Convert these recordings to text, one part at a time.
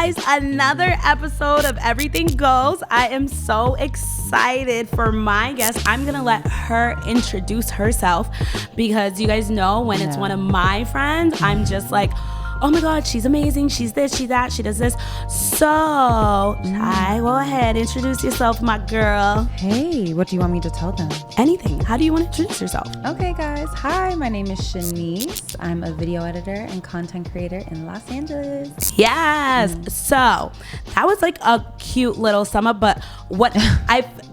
guys, another episode of Everything Goes. I am so excited for my guest. I'm gonna let her introduce herself because you guys know when it's one of my friends, I'm just like, oh my God, she's amazing. She's this, she's that, she does this. So, Chai, go ahead, introduce yourself, my girl. Hey, what do you want me to tell them? Anything. How do you want to introduce yourself? Okay, guys. Hi, my name is Chanice. I'm a video editor and content creator in Los Angeles. Yes. So, that was like a cute little sum up, but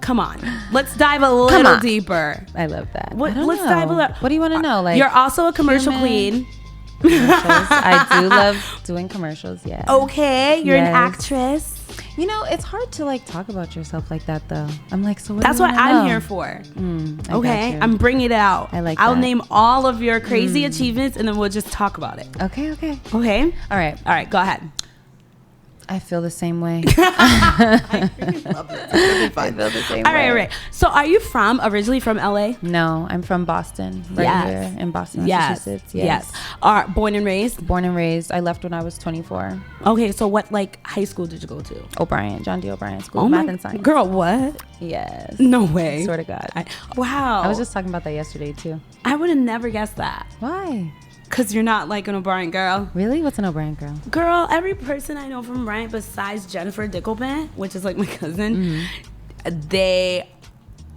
come on. Let's dive a little deeper. I love that. Let's dive a little. What do you want to know? You're also a commercial queen. I do love doing commercials, yeah. Okay, you're an actress. You know, it's hard to like talk about yourself like that though. I'm like, so what that's what I'm here for. Okay, I'm bringing it out. I'll name all of your crazy achievements and then we'll just talk about it. Okay. All right, go ahead. I feel the same way. I really love this. It's fun. I feel the same way. All right. So are you originally from LA? No, I'm from Boston. Here in Boston, Massachusetts. Yes. Born and raised? Born and raised. I left when I was 24. Okay, so what high school did you go to? John D. O'Brien School of Math and Science. Girl, what? Yes. No way. Swear to God. Wow. I was just talking about that yesterday too. I would have never guessed that. Why? Because you're not like an O'Brien girl. Really? What's an O'Brien girl? Girl, every person I know from Bryant besides Jennifer Dickelman, which is like my cousin, they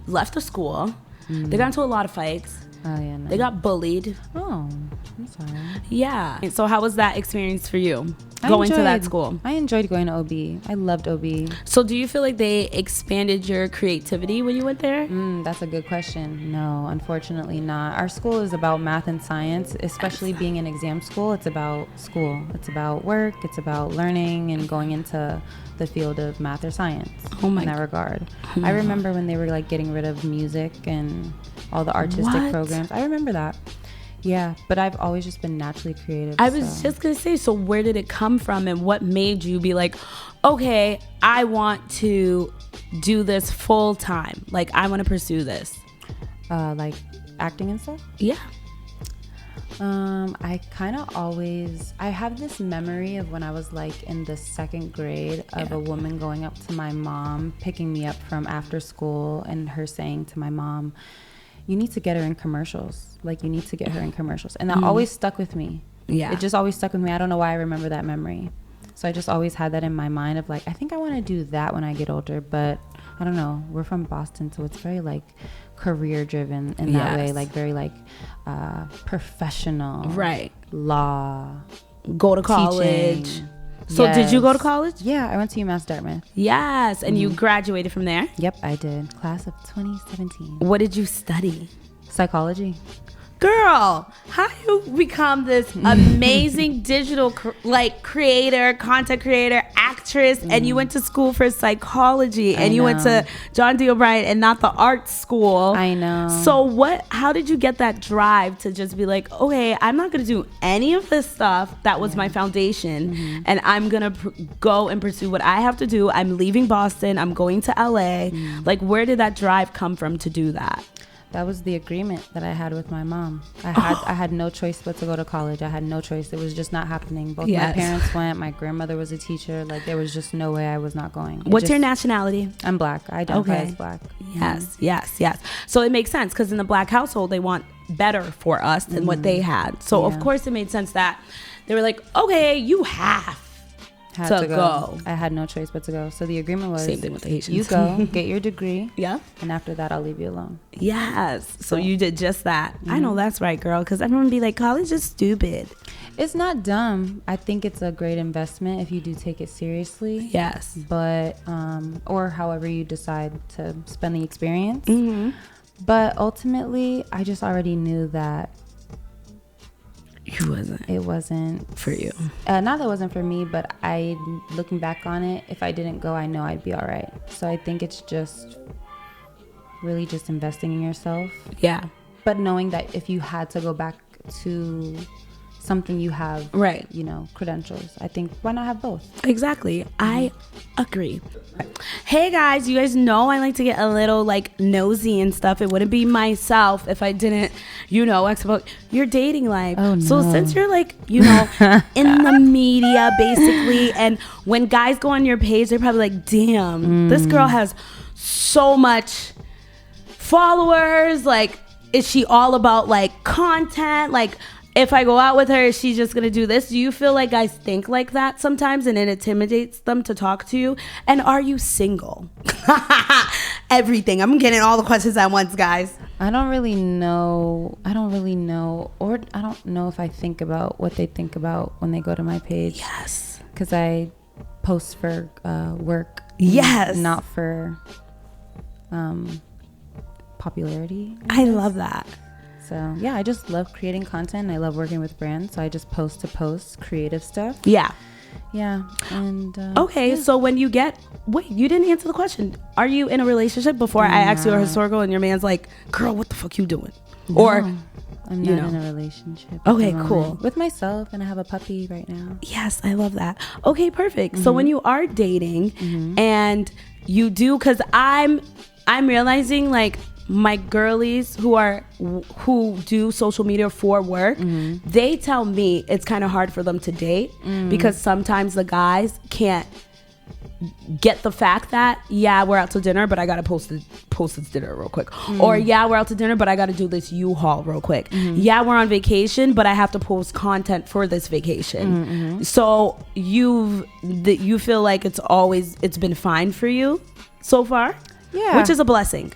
left the school. They got into a lot of fights. Oh, yeah. No. They got bullied. Oh, I'm sorry. Yeah. So how was that experience for you, going to that school? I enjoyed going to OB. I loved OB. So do you feel like they expanded your creativity when you went there? That's a good question. No, unfortunately not. Our school is about math and science, especially being an exam school. It's about school. It's about work. It's about learning and going into the field of math or science in that regard. I remember when they were like getting rid of music and all the artistic programs. I remember that. Yeah, but I've always just been naturally creative. I was just going to say, so where did it come from and what made you be like, okay, I want to do this full time. Like, I want to pursue this. Like acting and stuff? Yeah. I kind of I have this memory of when I was like in the second grade of a woman going up to my mom, picking me up from after school and her saying to my mom, you need to get her in commercials. Like, you need to get her in commercials. And that always stuck with me. Yeah. It just always stuck with me. I don't know why I remember that memory. So I just always had that in my mind of like, I think I want to do that when I get older. But I don't know. We're from Boston, so it's very like career driven in that way. Like very like professional. Right. Law. Go to college. Teaching. So did you go to college? Yeah, I went to UMass Dartmouth. Yes, and you graduated from there? Yep, I did. Class of 2017. What did you study? Psychology. Girl, how do you become this amazing digital creator, content creator, actress, and you went to school for psychology and you went to John D. O'Brien and not the art school? I know. So how did you get that drive to just be like, okay, I'm not going to do any of this stuff that was my foundation and I'm going to go and pursue what I have to do. I'm leaving Boston. I'm going to LA. Like, where did that drive come from to do that? That was the agreement that I had with my mom. I had no choice but to go to college. I had no choice. It was just not happening. Both my parents went. My grandmother was a teacher. Like, there was just no way I was not going. What's your nationality? I'm Black. I identify as Black. Yes. So it makes sense because in the Black household, they want better for us than what they had. So of course it made sense that they were like, okay, you have to go. I had no choice but to go. So the agreement was, same thing with the Haitians. You go, get your degree. Yeah. And after that, I'll leave you alone. Yes. So you did just that. I know that's right, girl. Because everyone be like, college is stupid. It's not dumb. I think it's a great investment if you do take it seriously. Yes. But, or however you decide to spend the experience. But ultimately, I just already knew that it wasn't for you. Not that it wasn't for me, but looking back on it, if I didn't go, I know I'd be all right. So I think it's just really just investing in yourself. Yeah. But knowing that if you had to go back to something you have, right, you know, credentials. I think why not have both? Exactly. I agree. Hey guys, you guys know I like to get a little like nosy and stuff. It wouldn't be myself if I didn't, you know, ask about your dating life. Oh, no. So since you're like, you know, in the media basically, and when guys go on your page, they're probably like, damn, this girl has so much followers. Like, is she all about like content? Like, if I go out with her, is she just gonna do this? Do you feel like guys think like that sometimes and it intimidates them to talk to you? And are you single? Everything. I'm getting all the questions at once, guys. I don't really know, or I don't know if I think about what they think about when they go to my page. Yes. Because I post for work. Yes. Not for popularity. I love that. So yeah, I just love creating content. I love working with brands. So I just post to post creative stuff. Yeah. Yeah. And okay, yeah. So when you get, wait, you didn't answer the question. Are you in a relationship before I asked you a historical and your man's like, girl, what the fuck you doing? No, or I'm not in a relationship. Okay, cool. With myself, and I have a puppy right now. Yes, I love that. Okay, perfect. So when you are dating and you do, because I'm realizing like my girlies who do social media for work, they tell me it's kind of hard for them to date because sometimes the guys can't get the fact that, yeah, we're out to dinner, but I gotta post this dinner real quick, or yeah, we're out to dinner, but I gotta do this U-Haul real quick. Yeah, we're on vacation, but I have to post content for this vacation. So you feel like it's been fine for you so far? Yeah, which is a blessing.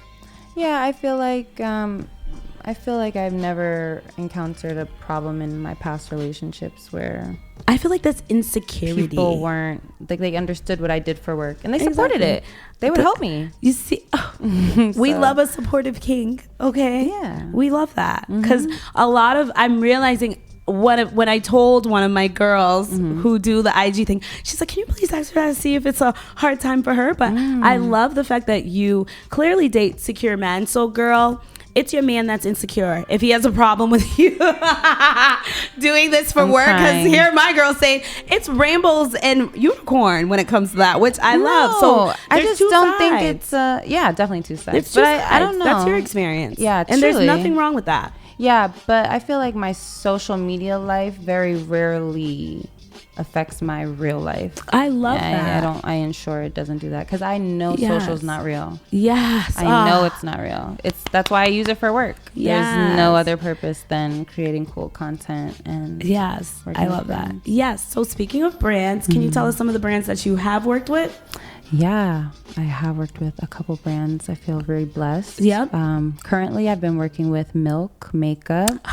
Yeah, I feel like I've never encountered a problem in my past relationships where I feel like that's insecurity. People weren't like, they understood what I did for work and they supported it. They would help me. You see, we love a supportive king. Okay, yeah, we love that because I'm realizing. When I told one of my girls who do the IG thing, she's like, can you please ask her to see if it's a hard time for her? But I love the fact that you clearly date secure men. So girl, it's your man that's insecure if he has a problem with you doing this for work. Because here my girls say it's rainbows and unicorn when it comes to that, which I love. So I just don't think it's definitely two sides. But I don't know. That's your experience. Yeah, and there's nothing wrong with that. Yeah, but I feel like my social media life very rarely affects my real life. I love that. I ensure it doesn't do that because I know social's not real. Yes. I know it's not real. That's why I use it for work. Yes. There's no other purpose than creating cool content and yes, I love that. Yes. So speaking of brands, can you tell us some of the brands that you have worked with? Yeah, I have worked with a couple brands. I feel very blessed. Yep. Currently, I've been working with Milk Makeup.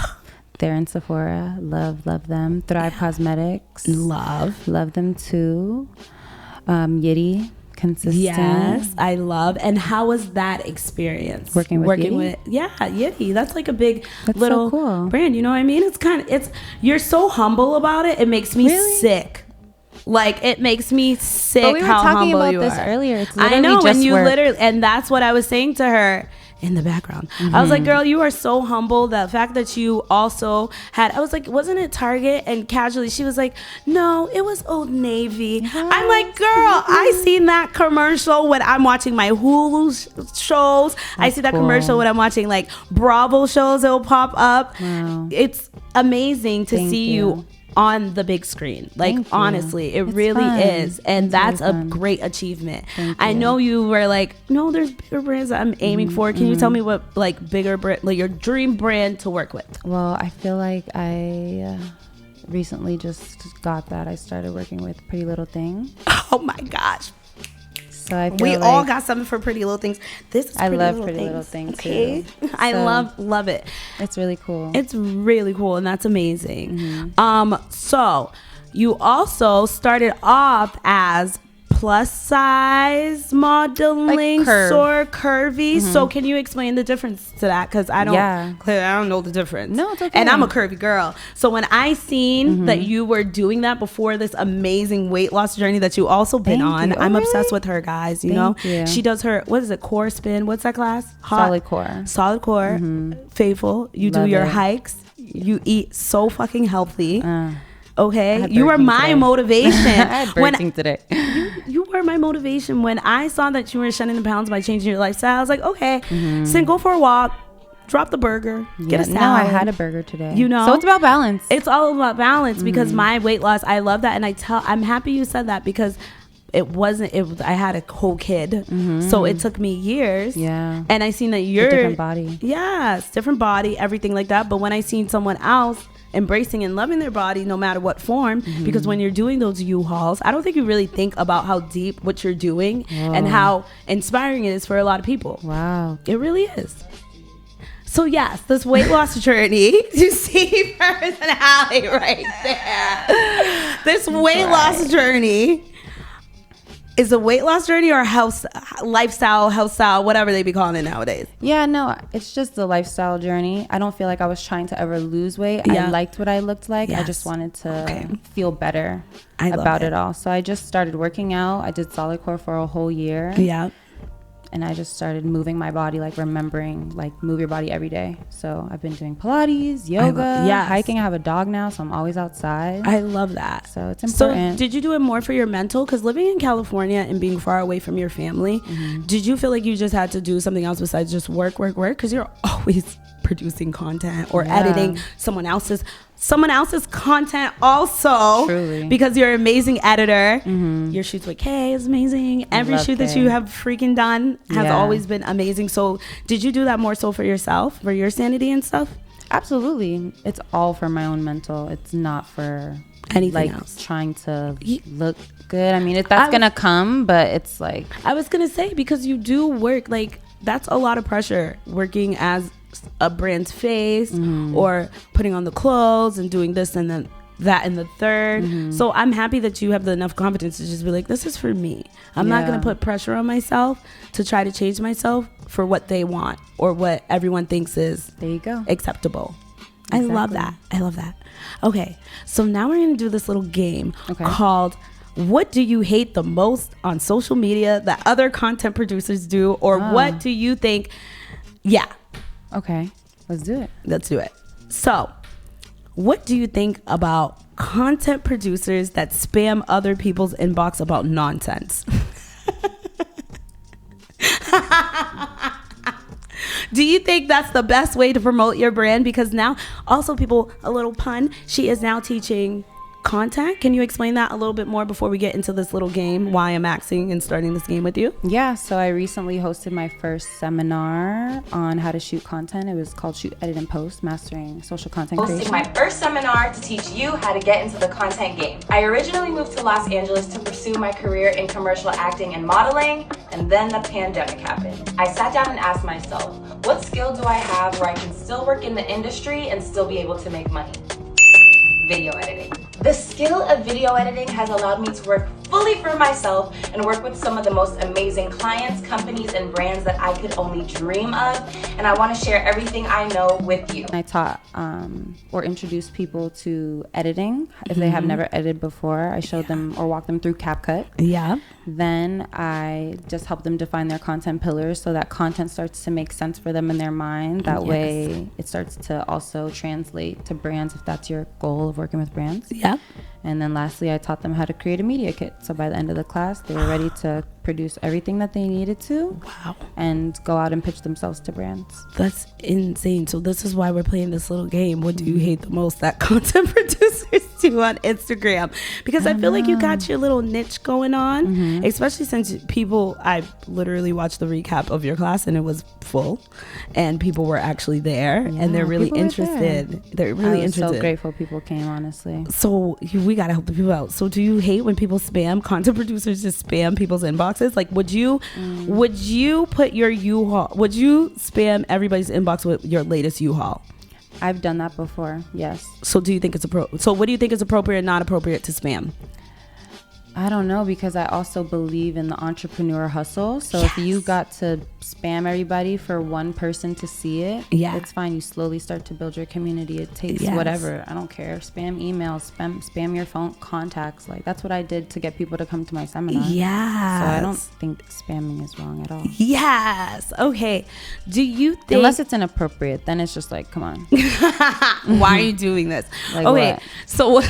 They're in Sephora. Love them. Thrive Cosmetics. Love them too. Yitty. Consistent. Yes, I love. And how was that experience? Working with Yitty. That's like a big That's little so cool. brand. You know what I mean? You're so humble about it. It makes me sick. Like, it makes me sick. But we were talking about this earlier. It's literally just work. And that's what I was saying to her in the background. I was like, girl, you are so humble. The fact that you also I was like, wasn't it Target? And casually, she was like, no, it was Old Navy. I'm like, girl, I seen that commercial when I'm watching my Hulu shows. I see that commercial when I'm watching like Bravo shows. It'll pop up. Wow. It's amazing to see you on the big screen. Like, honestly, it's really is. And that's a great achievement. I know you were like, no, there's bigger brands that I'm aiming for. Can you tell me what like bigger brand, like your dream brand to work with? Well, I feel like I recently just got that. I started working with Pretty Little Thing. Oh my gosh. So I feel we all got something for Pretty Little Things. This is Pretty Little Things. Okay. Too. I love it. It's really cool. It's really cool, and that's amazing. So you also started off as plus size modeling, like sort curvy. So can you explain the difference to that? Because I don't know the difference. No, it's okay. And I'm a curvy girl. So when I seen that you were doing that before this amazing weight loss journey that you also been on, I'm obsessed with her, guys. You know, she does her, what is it, core spin? What's that class? Solid core. Faithful. You do your hikes. You eat so fucking healthy. Okay, you were my today. motivation. I had Burger King today. You were my motivation when I saw that you were shedding the pounds by changing your lifestyle. I was like, okay, Sin, go for a walk, drop the burger, get a salad. No, I had a burger today. You know, so it's about balance. It's all about balance because my weight loss, I love that, and I'm happy you said that because I had a whole kid, so it took me years. Yeah, and I seen that you're different body. Yes, different body, everything like that. But when I seen someone else embracing and loving their body no matter what form, because when you're doing those U-Hauls, I don't think you really think about how deep what you're doing and how inspiring it is for a lot of people. Wow, it really is. So yes, this weight loss journey, you see personality right there. This weight loss journey is a weight loss journey or health style, whatever they be calling it nowadays. Yeah, no, it's just the lifestyle journey. I don't feel like I was trying to ever lose weight. I liked what I looked like. Yes. I just wanted to feel better about it all. So I just started working out. I did solid core for a whole year. Yeah. And I just started moving my body, like remembering, like move your body every day. So I've been doing Pilates, yoga, hiking. I have a dog now, so I'm always outside. I love that. So it's important. So did you do it more for your mental? Because living in California and being far away from your family, did you feel like you just had to do something else besides just work? Because you're always producing content or editing someone else's content also. Truly. Because you're an amazing editor. Your shoots with Kay is amazing. Every shoot that you have freaking done has always been amazing. So did you do that more so for yourself, for your sanity and stuff? Absolutely. It's all for my own mental. It's not for anything else. Trying to look good. I mean, that's gonna come, but it's like, I was gonna say, because you do work, like that's a lot of pressure working as a brand's face or putting on the clothes and doing this and then that and the third. So I'm happy that you have enough confidence to just be like, this is for me. I'm not going to put pressure on myself to try to change myself for what they want or what everyone thinks is acceptable. Exactly. I love that. Okay, so now we're going to do this little game called what do you hate the most on social media that other content producers do, or what do you think? Okay, let's do it. So, what do you think about content producers that spam other people's inbox about nonsense? Do you think that's the best way to promote your brand? Because now, also people, a little pun, she is now teaching content. Can you explain that a little bit more before we get into this little game, why I'm axing and starting this game with you? Yeah, so I recently hosted my first seminar on how to shoot content. It was called Shoot, Edit, and Post, Mastering Social Content Creation. Hosting my first seminar to teach you how to get into the content game. I originally moved to Los Angeles to pursue my career in commercial acting and modeling, and then the pandemic happened. I sat down and asked myself, what skill do I have where I can still work in the industry and still be able to make money? Video editing. The skill of video editing has allowed me to work fully for myself and work with some of the most amazing clients, companies, and brands that I could only dream of. And I want to share everything I know with you. I taught or introduced people to editing. If they have never edited before, I showed them or walked them through CapCut. Yeah. Then I just helped them define their content pillars so that content starts to make sense for them in their mind. That way it starts to also translate to brands if that's your goal of working with brands. Yeah. And then lastly, I taught them how to create a media kit. So by the end of the class, they were ready to produce everything that they needed to. Wow. And go out and pitch themselves to brands. That's insane. So this is why we're playing this little game. What do you hate the most that content producers do on Instagram? Because I feel like you got your little niche going on, especially since I literally watched the recap of your class and it was full and people were actually there and they're really interested. They're really interested. I was so grateful people came, honestly. So we got to help the people out. So do you hate when people spam, content producers just spam people's inboxes? Like, would you put your U-Haul, would you spam everybody's inbox with your latest U-Haul? I've done that before, yes. So do you think it's so what do you think is appropriate and not appropriate to spam? I don't know, because I also believe in the entrepreneur hustle. So if you got to spam everybody for one person to see it, it's fine. You slowly start to build your community. It takes whatever. I don't care. Spam emails, spam your phone contacts. Like, that's what I did to get people to come to my seminar. Yeah. So I don't think spamming is wrong at all. Yes. Okay. Do you think... Unless it's inappropriate, then it's just like, come on. Why are you doing this? Like, okay. what? So what...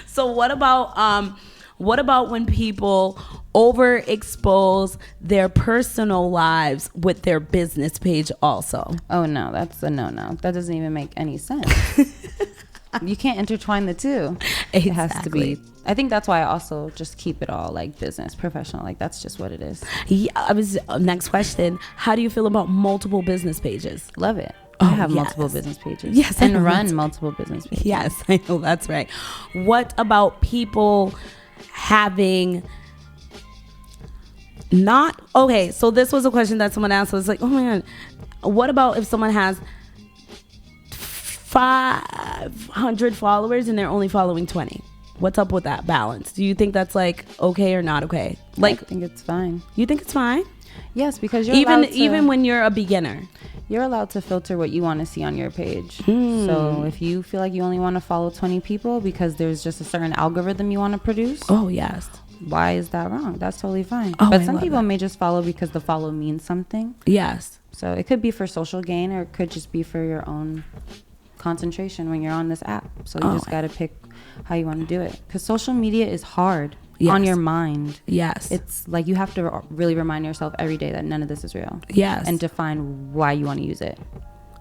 So what about when people overexpose their personal lives with their business page also? Oh no, that's a no. That doesn't even make any sense. You can't intertwine the two. It has to be. I think that's why I also just keep it all like business, professional. Like, that's just what it is. Yeah. Next question. How do you feel about multiple business pages? Love it. I have multiple business pages. Yes. And run multiple business pages. Yes, I know, that's right. What about people having not... Okay, so this was a question that someone asked. I was like, oh my God. What about if someone has 500 followers and they're only following 20? What's up with that balance? Do you think that's like okay or not okay? Like, I think it's fine. You think it's fine? Yes, because you're even when you're a beginner. You're allowed to filter what you want to see on your page. So if you feel like you only want to follow 20 people because there's just a certain algorithm you want to produce. Oh, yes. Why is that wrong? That's totally fine. Oh, but some people may just follow because the follow means something. Yes. So it could be for social gain, or it could just be for your own concentration when you're on this app. So you just got to pick how you want to do it. Because social media is hard. Yes. On your mind. Yes. It's like you have to really remind yourself every day that none of this is real. Yes. And define why you want to use it.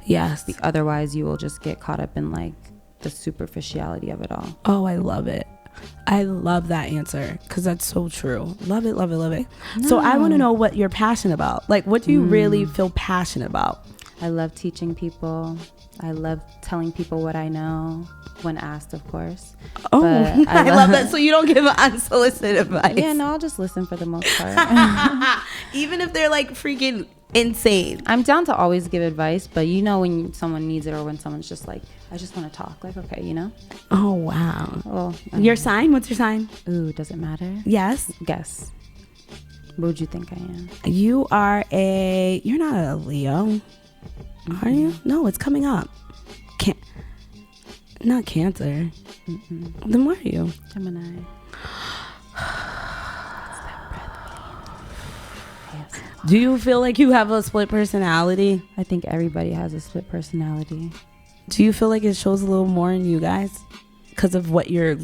Yes. Otherwise, you will just get caught up in like the superficiality of it all. Oh, I love it. I love that answer because that's so true. Love it, love it, love it. No. So I want to know what you're passionate about. Like, what do you really feel passionate about? I love teaching people. I love telling people what I know. When asked, of course. Oh, I love that. So you don't give unsolicited advice. Yeah, no, I'll just listen for the most part. Even if they're like freaking insane. I'm down to always give advice, but you know when someone needs it, or when someone's just like, I just want to talk. Like, okay, you know? Oh, wow. Well, your sign? What's your sign? Ooh, does it matter? Yes. Guess. What would you think I am? You're not a Leo. Are you? No, it's coming up. Not Cancer. Then what are you? Gemini. Yes. Do you feel like you have a split personality? I think everybody has a split personality. Do you feel like it shows a little more in you guys? Because of what your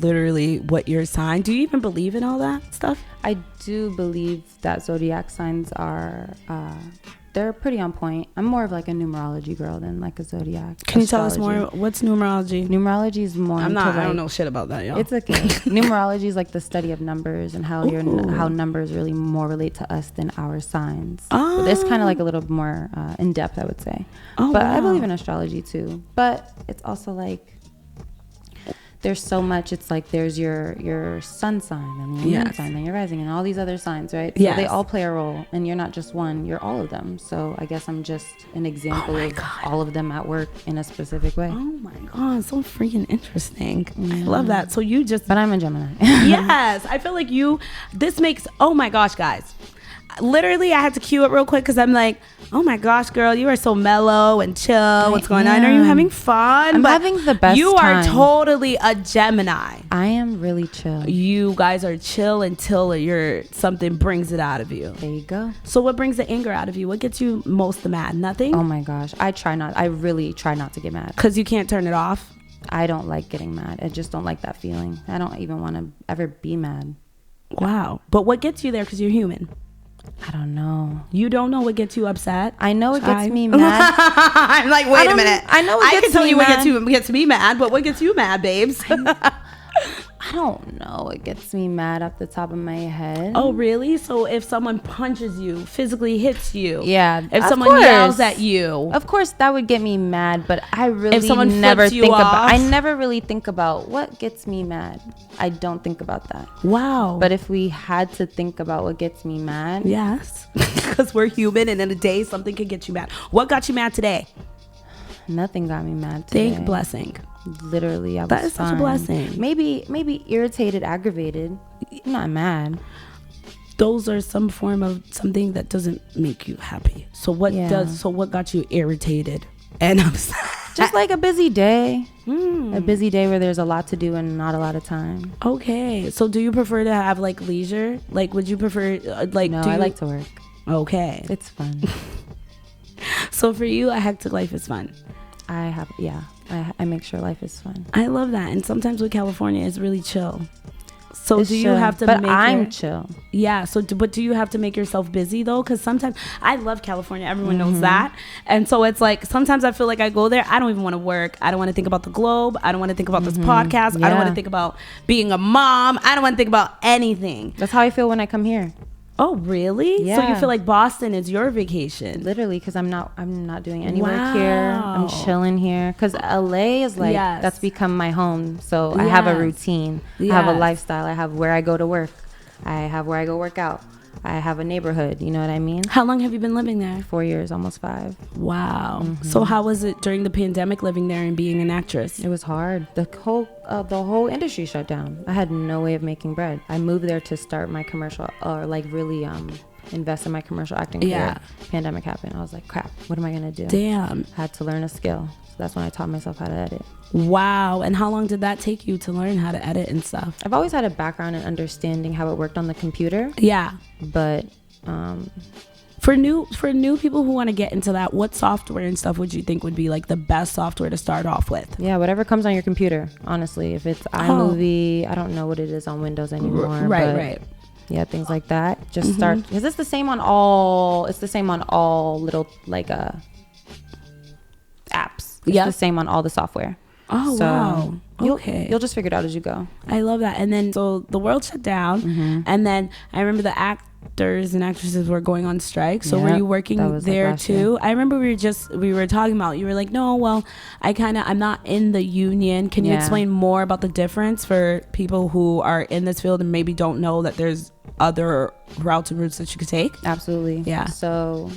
sign? Do you even believe in all that stuff? I do believe that zodiac signs are... they're pretty on point. I'm more of like a numerology girl than like a zodiac. Can you tell us more? What's numerology? Numerology is more. I don't know shit about that, y'all. It's okay. Numerology is like the study of numbers and how how numbers really more relate to us than our signs. Oh. But it's kind of like a little more in depth, I would say. Oh, but wow. I believe in astrology too. But it's also like there's so much. It's like there's your sun sign and your moon sign and your rising and all these other signs, right? So they all play a role, and you're not just one, you're all of them. So I guess I'm just an example of all of them at work in a specific way. Oh my God, so freaking interesting. I love that. So But I'm a Gemini. Yes, I feel like this makes, oh my gosh, guys. Literally, I had to cue it real quick because I'm like, oh my gosh, girl, you are so mellow and chill. What's going on? Are you having fun? I'm having the best You time. are totally a Gemini. I am really chill. You guys are chill until something brings it out of you. There you go. So what brings the anger out of you? What gets you most mad? Nothing? Oh my gosh. I really try not to get mad. Because you can't turn it off? I don't like getting mad. I just don't like that feeling. I don't even want to ever be mad. Wow. But what gets you there? Because you're human. I don't know. You don't know what gets you upset? I know it gets me mad. I'm like, wait a minute. I know it gets me mad. I can tell you what gets me mad, but what gets you mad, babes? I don't know. It gets me mad off the top of my head. Oh, really? So if someone punches you, physically hits you, if someone yells at you, of course that would get me mad. But I really if someone never think about. I never really think about what gets me mad. I don't think about that. Wow. But if we had to think about what gets me mad, yes, because we're human, and in a day something could get you mad. What got you mad today? Nothing got me mad today. Thank blessing. Literally, I was That is such a fine. blessing. Maybe irritated, aggravated. I'm not mad. Those are some form of something that doesn't make you happy. So what got you irritated and upset? Just like a busy day. A busy day where there's a lot to do and not a lot of time. Okay. So do you prefer to have like leisure? Like, would you prefer No, I like to work. Okay. It's fun. So for you, a hectic life is fun. I make sure life is fun. I love that. And sometimes with California, it's really chill. So It's do you chill, have to but make I'm chill. Yeah. So, but do you have to make yourself busy though? Because sometimes I love California. Everyone knows that. And so it's like sometimes I feel like I go there. I don't even want to work. I don't want to think about the globe. I don't want to think about this podcast. I don't want to think about being a mom. I don't want to think about anything. That's how I feel when I come here. Oh, really? Yeah. So you feel like Boston is your vacation? Literally, because I'm not doing any work here. I'm chilling here. Because LA is like, that's become my home. So I have a routine. I have a lifestyle. I have where I go to work. I have where I go work out. I have a neighborhood. You know what I mean? How long have you been living there? 4 years, almost 5. Wow. So how was it during the pandemic living there and being an actress? It was hard. The whole industry shut down. I had no way of making bread. I moved there to start my commercial, or like really invest in my commercial acting career. Pandemic happened. I was like, crap, what am I gonna do? Damn. I had to learn a skill. So that's when I taught myself how to edit. Wow. And how long did that take you to learn how to edit and stuff? I've always had a background in understanding how it worked on the computer. Yeah. But for new people who want to get into that, what software and stuff would you think would be like the best software to start off with? Yeah, whatever comes on your computer, honestly. If it's iMovie, I don't know what it is on Windows anymore. Right. Yeah, things like that. Just start, because it's the same on all little like apps. It's the same on all the software. Oh, so wow. Okay. You'll just figure it out as you go. I love that. And then, so the world shut down. And then I remember the actors and actresses were going on strike. So were you working there too? I remember we were talking about, you were like, no, well, I'm not in the union. Can you explain more about the difference for people who are in this field and maybe don't know that there's other routes and routes that you could take? Absolutely. Yeah. So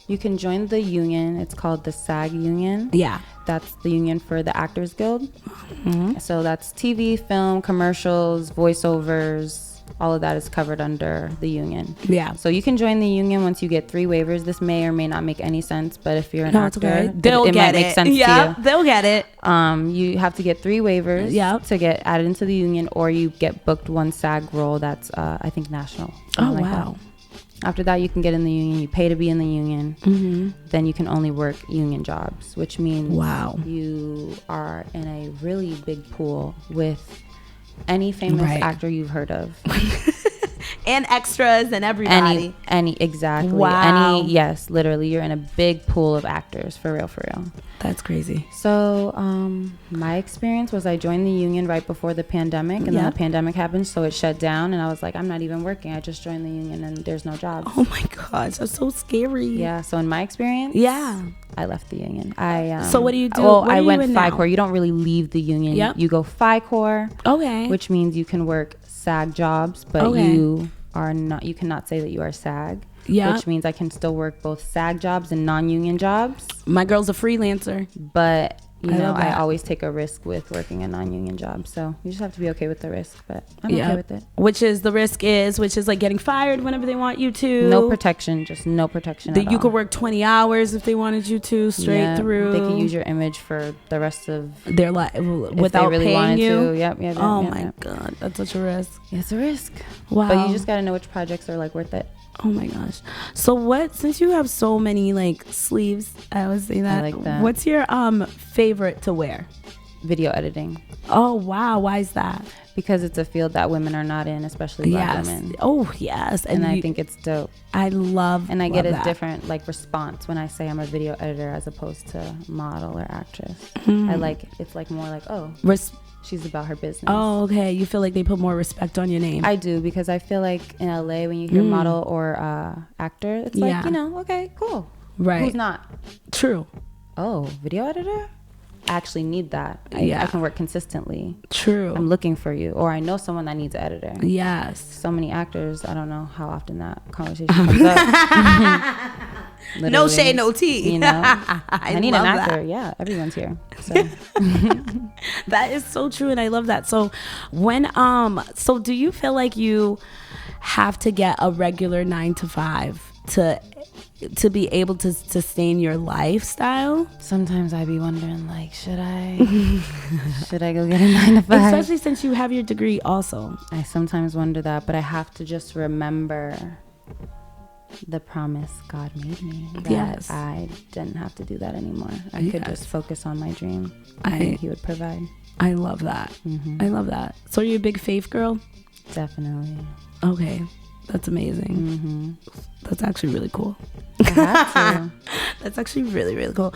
you can join the union. It's called the SAG union. Yeah. That's the union for the Actors Guild. So that's TV, film, commercials, voiceovers. All of that is covered under the union. Yeah. So you can join the union once you get 3 waivers. This may or may not make any sense, but if you're an actor, it might make sense to you. They'll get it. You have to get 3 waivers to get added into the union, or you get booked 1 SAG role that's, I think, national. Oh, like wow. That. After that, you can get in the union. You pay to be in the union. Then you can only work union jobs, which means you are in a really big pool with any famous actor you've heard of. And extras and everybody. Exactly. Wow. Yes, literally. You're in a big pool of actors, for real. That's crazy. So my experience was I joined the union right before the pandemic, and then the pandemic happened, so it shut down, and I was like, I'm not even working. I just joined the union and there's no jobs. Oh my gosh, that's so scary. Yeah, so in my experience, I left the union. So what do you do? Well, I went FI-Corps. You don't really leave the union. Yep. You go FI-Corps. Okay. Which means you can work SAG jobs, but you cannot say that you are SAG. Yeah. Which means I can still work both SAG jobs and non-union jobs. My girl's a freelancer. But I always take a risk with working a non-union job, so you just have to be okay with the risk. But I'm okay with it. Which is like getting fired whenever they want you to. No protection, just no protection. That you could work 20 hours if they wanted you to, straight through. They could use your image for the rest of their life without really paying you. Yep. Oh my God, that's such a risk. It's a risk. Wow. But you just gotta know which projects are like worth it. Oh my gosh. So since you have so many like sleeves, I always say that. I like that. What's your favorite to wear? Video editing. Oh wow, why is that? Because it's a field that women are not in, especially Black women. Oh yes. And I think it's dope. I love And I get a different like response when I say I'm a video editor as opposed to model or actress. It's like more like, she's about her business. Oh, okay. You feel like they put more respect on your name. I do, because I feel like in LA when you hear model or actor, it's like, okay, cool. Right. Who's not? True. Oh, video editor? I actually need that. I can work consistently. True. I'm looking for you. Or I know someone that needs an editor. Yes. So many actors, I don't know how often that conversation comes up. Literally. No shade, no tea. You know, I need an actor. That. Yeah, everyone's here. So. That is so true, and I love that. So so do you feel like you have to get a regular 9 to 5 to be able to sustain your lifestyle? Sometimes I be wondering, like, should I go get a 9 to 5? Especially since you have your degree also. I sometimes wonder that, but I have to just remember the promise God made me, that I didn't have to do that anymore. I could just focus on my dream. I think he would provide. I love that. I love that. So are you a big faith girl? Definitely. Okay, that's amazing. That's actually really cool. I have to. That's actually really, really cool.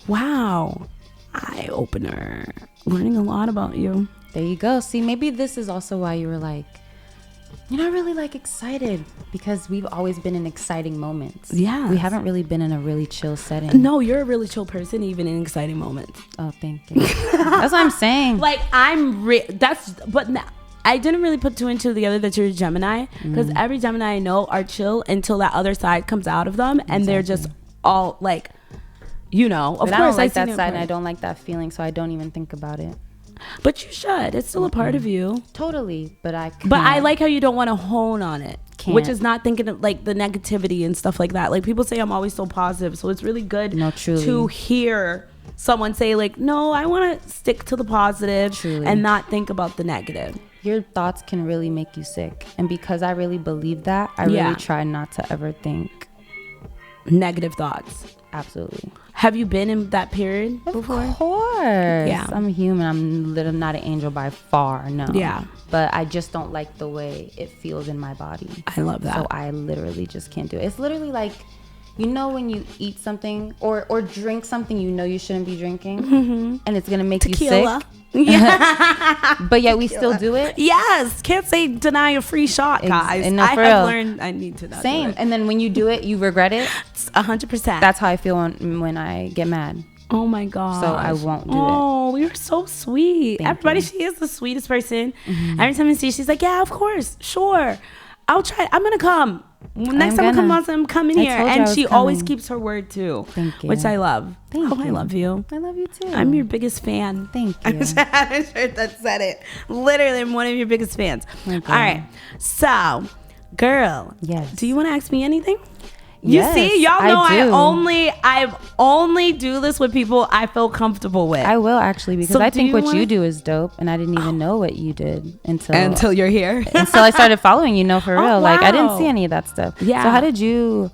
Wow, eye opener. Learning a lot about you. There you go. See, maybe this is also why you were like, you're not really like excited, because we've always been in exciting moments. Yeah, we haven't really been in a really chill setting. No, you're a really chill person, even in exciting moments. Oh, thank you. That's what I'm saying. Like but now, I didn't really put two and two together that you're a Gemini, because every Gemini I know are chill until that other side comes out of them, and they're just all like, of course I don't like that side, and I don't like that feeling, so I don't even think about it. But you should. It's still a part of you. Totally, but I can't. But I like how you don't want to hone on it. Can't. Which is not thinking of like the negativity and stuff like that. Like people say I'm always so positive, so it's really good to hear someone say like, no, I want to stick to the positive and not think about the negative. Your thoughts can really make you sick, and because I really believe that, I really try not to ever think negative thoughts. Absolutely. Have you been in that period before? Of course. Yeah. I'm human. I'm not an angel by far. No. Yeah. But I just don't like the way it feels in my body. I love that. So I literally just can't do it. It's literally like, when you eat something or drink something you shouldn't be drinking, and it's gonna make Tequila. you sick. Yeah. But yet we still do it. Yes. Can't say deny a free shot, guys. No, I have learned I need to not Same. And then when you do it, you regret it. 100%. That's how I feel when I get mad. Oh my God. So I won't do it. Oh, you're so sweet. Everybody, she is the sweetest person. Every time I see, she's like, yeah, of course. Sure. I'll try. I'm going to come. Next time I come on, I'm coming here. And she always keeps her word too. Thank you. Which I love. Thank you. I love you. I love you too. I'm your biggest fan. Thank you. I'm a shirt that said it. Literally, I'm one of your biggest fans. Okay. All right. So, girl. Yes. Do you want to ask me anything? Yes, you see, y'all know I only do this with people I feel comfortable with. I will actually, because I think what you do is dope, and I didn't even know what you did until you're here. Until I started following you, for real. Wow. Like I didn't see any of that stuff. Yeah. So how did you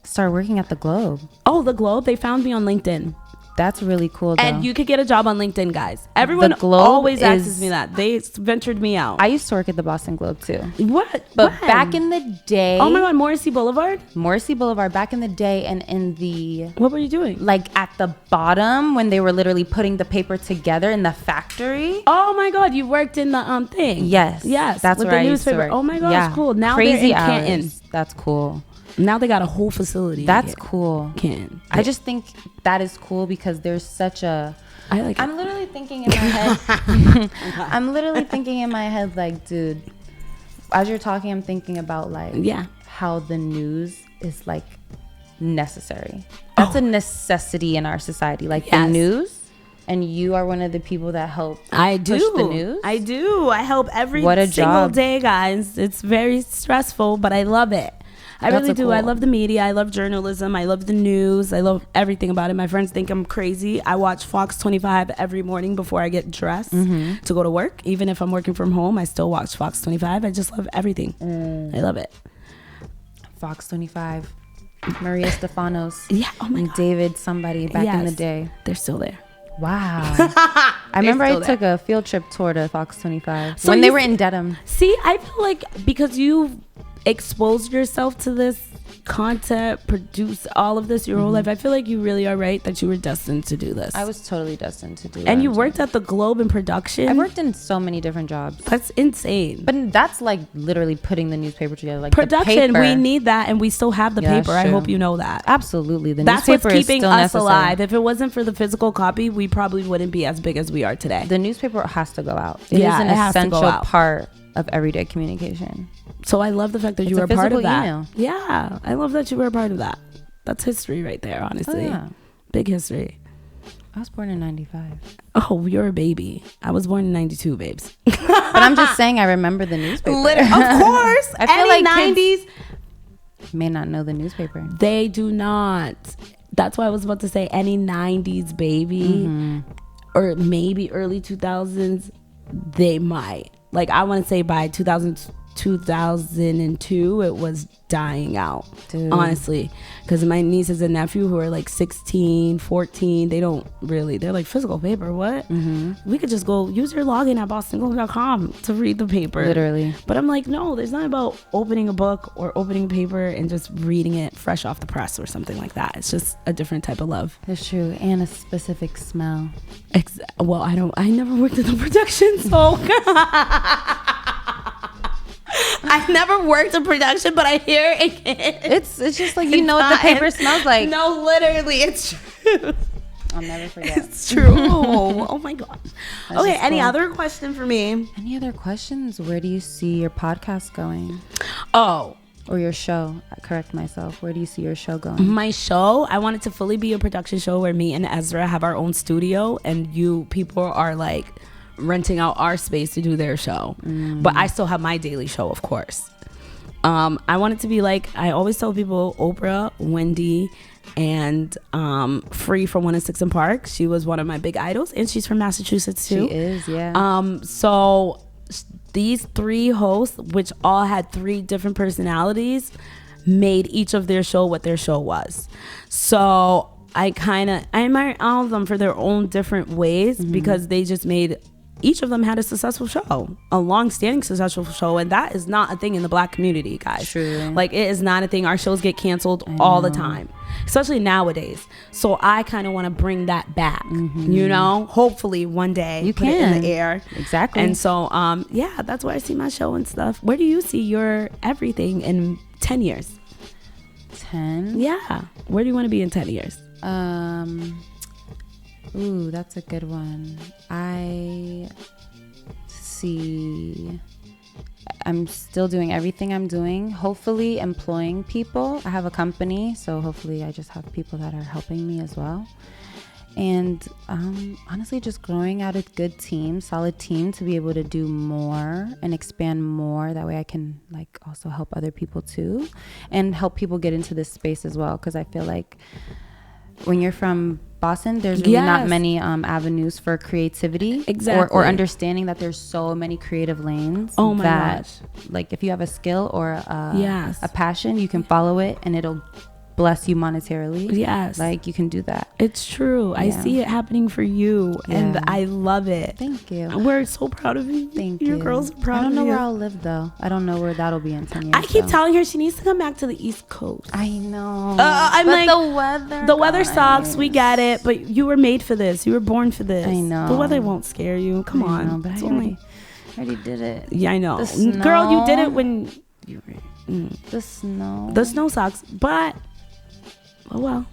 start working at the Globe? Oh, the Globe. They found me on LinkedIn. That's really cool, though. And you could get a job on LinkedIn, guys. Everyone always asks me that. They ventured me out. I used to work at the Boston Globe too. What? But when? back in the day. Oh my God, Morrissey Boulevard, back in the day, and in the. What were you doing? Like at the bottom when they were literally putting the paper together in the factory. Oh my God, you worked in the thing. Yes. That's with where the I newspaper. Used to work. Oh my God, it's cool. Now Crazy they're in Canton. Hours. That's cool. Now they got a whole facility. That's cool. Canton. I just think that is cool because there's such a. I like it. I'm literally thinking in my head. I'm literally thinking in my head, like, dude. As you're talking, I'm thinking about like how the news is like necessary. That's a necessity in our society. Like the news. And you are one of the people that help push the news? I do. I help every single job. day, guys. It's very stressful, but I love it. I really do. Cool. I love the media. I love journalism. I love the news. I love everything about it. My friends think I'm crazy. I watch Fox 25 every morning before I get dressed to go to work. Even if I'm working from home, I still watch Fox 25. I just love everything. I love it. Fox 25. Maria Stefanos. Yeah. Oh my God. David somebody back in the day. They're still there. Wow. I remember I took a field trip tour to Fox 25 when they were in Dedham. See, I feel like because you've exposed yourself to this content, produce all of this your whole life, I feel like you really are right that you were destined to do this. I was totally destined to do it. And you worked at the Globe in production? I worked in so many different jobs. That's insane. But that's like literally putting the newspaper together. Like production, we need that, and we still have the paper. I hope you know that. Absolutely. That's what's keeping us alive. If it wasn't for the physical copy, we probably wouldn't be as big as we are today. The newspaper has to go out. It is an essential part of everyday communication. So I love the fact that you were a part of that. Email. Yeah, I love that you were a part of that. That's history right there, honestly. Oh, yeah. Big history. I was born in 95. Oh, you're a baby. I was born in 92, babes. But I'm just saying I remember the newspaper. Of course. I feel like 90s. kids may not know the newspaper. They do not. That's why I was about to say any 90s baby or maybe early 2000s, they might. Like, I want to say by 2002, it was dying out. Dude. Honestly. Because my nieces and nephew who are like 16, 14, they don't really, they're like, physical paper, what? We could just go use your login at bostonglobe.com to read the paper. Literally. But I'm like, no, there's not about opening a book or opening paper and just reading it fresh off the press or something like that. It's just a different type of love. It's true. And a specific smell. Well, I never worked in the production, so I never worked in production, but I hear it. It's just like, you know what the paper smells like. No, literally, it's true. I'll never forget. It's true. Oh my God. That's okay, any cool. other question for me? Any other questions? Where do you see your podcast going? Oh. Or your show. I correct myself. Where do you see your show going? My show, I want it to fully be a production show where me and Ezra have our own studio and you people are like renting out our space to do their show. But I still have my daily show, of course. I want it to be like, I always tell people, Oprah, Wendy, and Free from 106 in Park. She was one of my big idols, and she's from Massachusetts too. She is, yeah. So these three hosts, which all had three different personalities, made each of their show what their show was. So I admire all of them for their own different ways because they just made, each of them had a successful show, a long-standing successful show, and that is not a thing in the Black community, guys. True. Like, it is not a thing. Our shows get canceled all the time, especially nowadays. So I kind of want to bring that back, you know? Hopefully one day You put it in the air. Exactly. And so, yeah, that's where I see my show and stuff. Where do you see your everything in 10 years? 10? Yeah. Where do you want to be in 10 years? Ooh, that's a good one. I see I'm still doing everything I'm doing, hopefully employing people. I have a company, so hopefully I just have people that are helping me as well. And honestly, just growing out a good team, solid team to be able to do more and expand more. That way I can like also help other people too and help people get into this space as well. Because I feel like when you're from Boston, there's really not many avenues for creativity, or understanding that there's so many creative lanes. Oh my gosh! Like if you have a skill or a passion, you can follow it and it'll bless you monetarily. Yes, like you can do that. It's true. I see it happening for you, and I love it. Thank you. We're so proud of you. Thank you. Your girls are proud of you. I don't know where I'll live though. I don't know where that'll be in 10 years. I keep telling her she needs to come back to the East Coast. I know. I'm but like, the weather sucks. We get it, but you were made for this. You were born for this. I know. The weather won't scare you. Come on. Know, but I already did it. Yeah, I know. Girl, you did it when you were. The snow. The snow sucks, but oh well.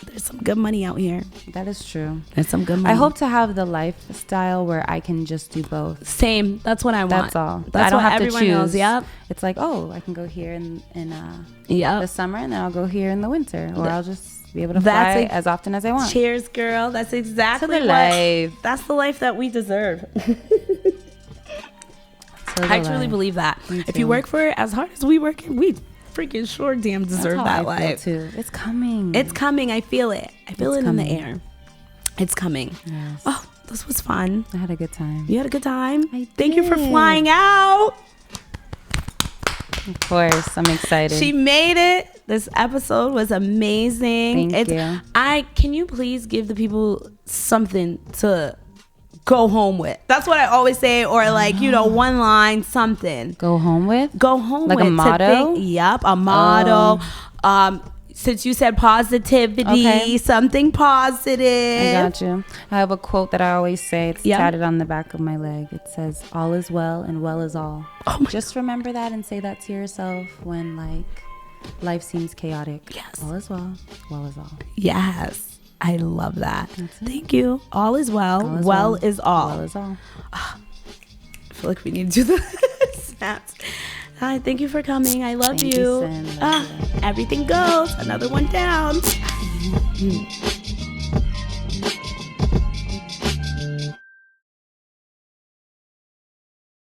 There's some good money out here. That is true. There's some good money. I hope to have the lifestyle where I can just do both. Same. That's what I want. That's all. That's I don't what have everyone to choose. knows. Yep. It's like, oh, I can go here in the summer, and then I'll go here in the winter, or I'll just be able to fly as often as I want. Cheers, girl. That's exactly the life. That's the life that we deserve. I truly believe that. If you work for it as hard as we work, we freaking sure damn deserve that life too. It's coming. It's coming. I feel it. I feel it in the air. It's coming. Yes. Oh, this was fun. I had a good time. You had a good time? Thank you for flying out. Of course. I'm excited. She made it. This episode was amazing. Thank you. Can you please give the people something to go home with? That's what I always say, or like, one line, something. Go home with? Like a motto? Yep, a motto. Since you said positivity, something positive. I got you. I have a quote that I always say. It's tatted on the back of my leg. It says, all is well and well is all. Just remember that and say that to yourself when like life seems chaotic. Yes. All is well is all. Yes. I love that. Thank you. All is well. Well is all. Well is all. I feel like we need to do the snaps. Hi, thank you for coming. I love Thank you. you, Sin. Love you. Everything goes. Another one down.